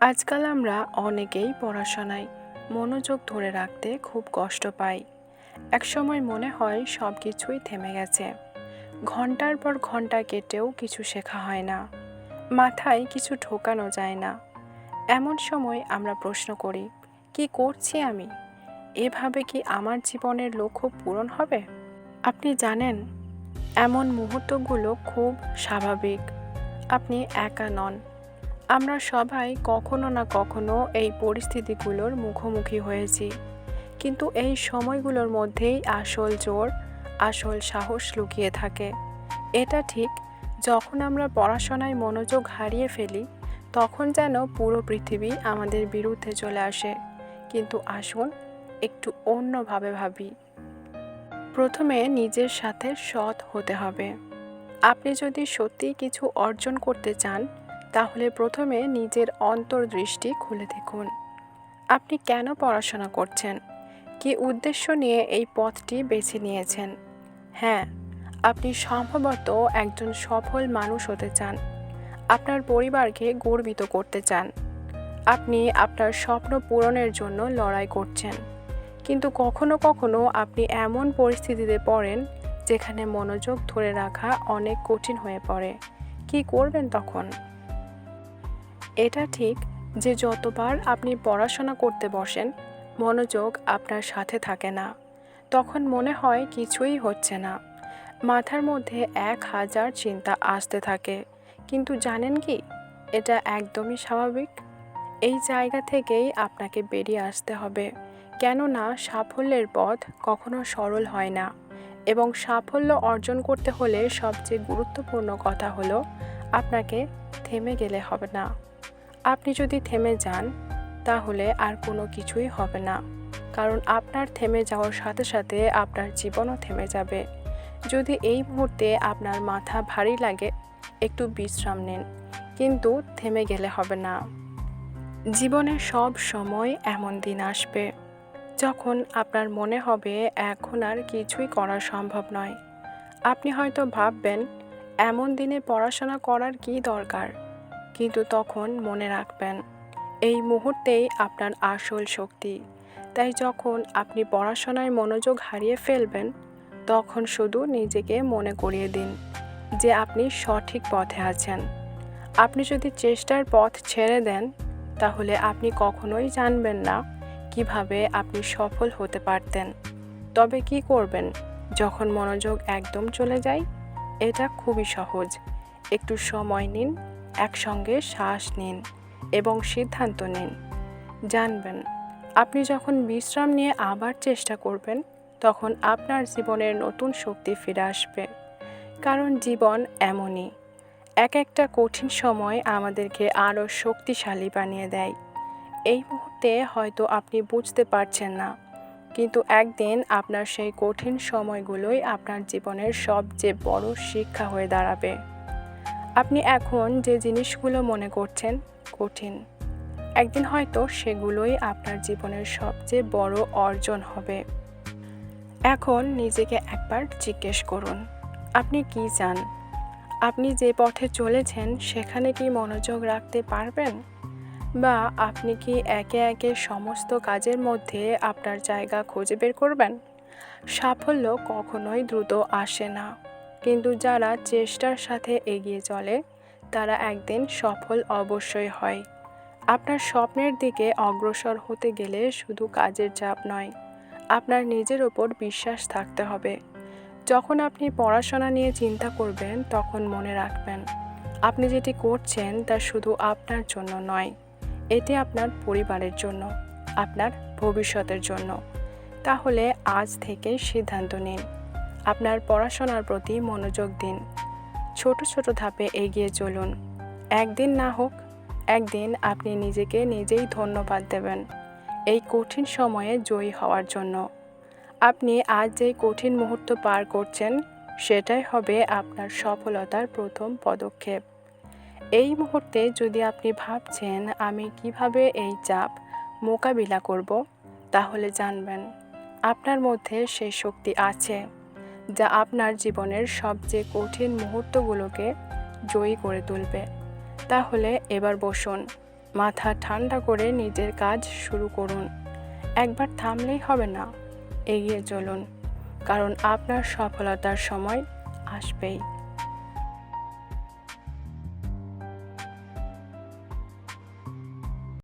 আজকাল আমরা অনেকেই পড়াশোনায় মনোযোগ ধরে রাখতে খুব কষ্ট পাই। একসময় মনে হয় সব কিছুই থেমে গেছে। ঘন্টার পর ঘন্টা কেটেও কিছু শেখা হয় না, মাথায় কিছু ঢোকানো যায় না। এমন সময় আমরা প্রশ্ন করি, কি করছি আমি? এভাবে কি আমার জীবনের লক্ষ্য পূরণ হবে? আপনি জানেন, এমন মুহূর্তগুলো খুব স্বাভাবিক। আপনি একা নন। আমরা সবাই কখনো না কখনো এই পরিস্থিতিগুলোর মুখোমুখি হয়েছি। কিন্তু এই সময়গুলোর মধ্যেই আসল জোর, আসল সাহস লুকিয়ে থাকে। এটা ঠিক, যখন আমরা পড়াশোনায় মনোযোগ হারিয়ে ফেলি, তখন যেন পুরো পৃথিবী আমাদের বিরুদ্ধে চলে আসে। কিন্তু আসুন একটু অন্যভাবে ভাবি। প্রথমে নিজের সাথে সৎ হতে হবে। আপনি যদি সত্যিই কিছু অর্জন করতে চান, তাহলে প্রথমে নিজের অন্তর্দৃষ্টি খুলে দেখুন। আপনি কেন পড়াশোনা করছেন? কী উদ্দেশ্য নিয়ে এই পথটি বেছে নিয়েছেন? হ্যাঁ, আপনি সম্ভবত একজন সফল মানুষ হতে চান। আপনার পরিবারকে গর্বিত করতে চান। আপনি আপনার স্বপ্ন পূরণের জন্য লড়াই করছেন। কিন্তু কখনো কখনো আপনি এমন পরিস্থিতিতে পড়েন যেখানে মনোযোগ ধরে রাখা অনেক কঠিন হয়ে পড়ে। কি করবেন তখন? এটা ঠিক যে যতবার আপনি পড়াশোনা করতে বসেন, মনোযোগ আপনার সাথে থাকে না। তখন মনে হয় কিছুই হচ্ছে না। মাথার মধ্যে 1000 চিন্তা আসতে থাকে। কিন্তু জানেন কি, এটা একদমই স্বাভাবিক। এই জায়গা থেকেই আপনাকে বেরিয়ে আসতে হবে। কেননা সাফল্যের পথ কখনো সরল হয় না। এবং সাফল্য অর্জন করতে হলে সবচেয়ে গুরুত্বপূর্ণ কথা হলো, আপনাকে থেমে গেলে হবে না। আপনি যদি থেমে যান, তাহলে আর কোনো কিছুই হবে না। কারণ আপনার থেমে যাওয়ার সাথে সাথে আপনার জীবনও থেমে যাবে। যদি এই মুহূর্তে আপনার মাথা ভারী লাগে, একটু বিশ্রাম নিন, কিন্তু থেমে গেলে হবে না। জীবনে সব সময় এমন দিন আসবে যখন আপনার মনে হবে এখন আর কিছুই করা সম্ভব নয়। আপনি হয়তো ভাববেন, এমন দিনে পড়াশোনা করার কী দরকার? কিন্তু তখন মনে রাখবেন, এই মুহূর্তেই আপনার আসল শক্তি। তাই যখন আপনি পড়াশোনায় মনোযোগ হারিয়ে ফেলবেন, তখন শুধু নিজেকে মনে করিয়ে দিন যে আপনি সঠিক পথে আছেন। আপনি যদি চেষ্টার পথ ছেড়ে দেন, তাহলে আপনি কখনোই জানবেন না কিভাবে আপনি সফল হতে পারতেন। তবে কি করবেন যখন মনোযোগ একদম চলে যায়? এটা খুবই সহজ। একটু সময় নিন, একসঙ্গে শ্বাস নিন এবং সিদ্ধান্ত নিন। জানবেন, আপনি যখন বিশ্রাম নিয়ে আবার চেষ্টা করবেন, তখন আপনার জীবনের নতুন শক্তি ফিরে আসবে। কারণ জীবন এমনই, এক একটা কঠিন সময় আমাদেরকে আরও শক্তিশালী বানিয়ে দেয়। এই মুহূর্তে হয়তো আপনি বুঝতে পারছেন না, কিন্তু একদিন আপনার সেই কঠিন সময়গুলোই আপনার জীবনের সবচেয়ে বড় শিক্ষা হয়ে দাঁড়াবে। আপনি এখন যে জিনিসগুলো মনে করছেন কঠিন, একদিন হয়তো সেগুলোই আপনার জীবনের সবচেয়ে বড় অর্জন হবে। এখন নিজেকে একবার জিজ্ঞেস করুন, আপনি কি চান? আপনি যে পথে চলেছেন সেখানে কি মনোযোগ রাখতে পারবেন? বা আপনি কি একে একে সমস্ত কাজের মধ্যে আপনার জায়গা খুঁজে বের করবেন? সাফল্য কখনোই দ্রুত আসে না, কিন্তু যারা চেষ্টার সাথে এগিয়ে চলে তারা একদিন সফল অবশ্যই হয়। আপনার স্বপ্নের দিকে অগ্রসর হতে গেলে শুধু কাজের চাপ নয়, আপনার নিজের ওপর বিশ্বাস থাকতে হবে। যখন আপনি পড়াশোনা নিয়ে চিন্তা করবেন, তখন মনে রাখবেন, আপনি যেটি করছেন তা শুধু আপনার জন্য নয়, এটি আপনার পরিবারের জন্য, আপনার ভবিষ্যতের জন্য। তাহলে আজ থেকেই সিদ্ধান্ত নিন, আপনার পড়াশোনার প্রতি মনোযোগ দিন। ছোট ছোট ধাপে এগিয়ে চলুন। একদিন না হোক, একদিন আপনি নিজেকে নিজেই ধন্যবাদ দেবেন এই কঠিন সময়ে জয়ী হওয়ার জন্য। আপনি আজ যেই কঠিন মুহূর্ত পার করছেন, সেটাই হবে আপনার সফলতার প্রথম পদক্ষেপ। এই মুহূর্তে যদি আপনি ভাবছেন আমি কিভাবে এই চাপ মোকাবিলা করব, তাহলে জানবেন আপনার মধ্যে সেই শক্তি আছে যা আপনার জীবনের সবচেয়ে কঠিন মুহূর্তগুলোকে জয়ী করে তুলবে। তাহলে এবার বসুন, মাথা ঠান্ডা করে নিজের কাজ শুরু করুন। একবার থামলেই হবে না, এগিয়ে চলুন, কারণ আপনার সফলতার সময় আসবেই।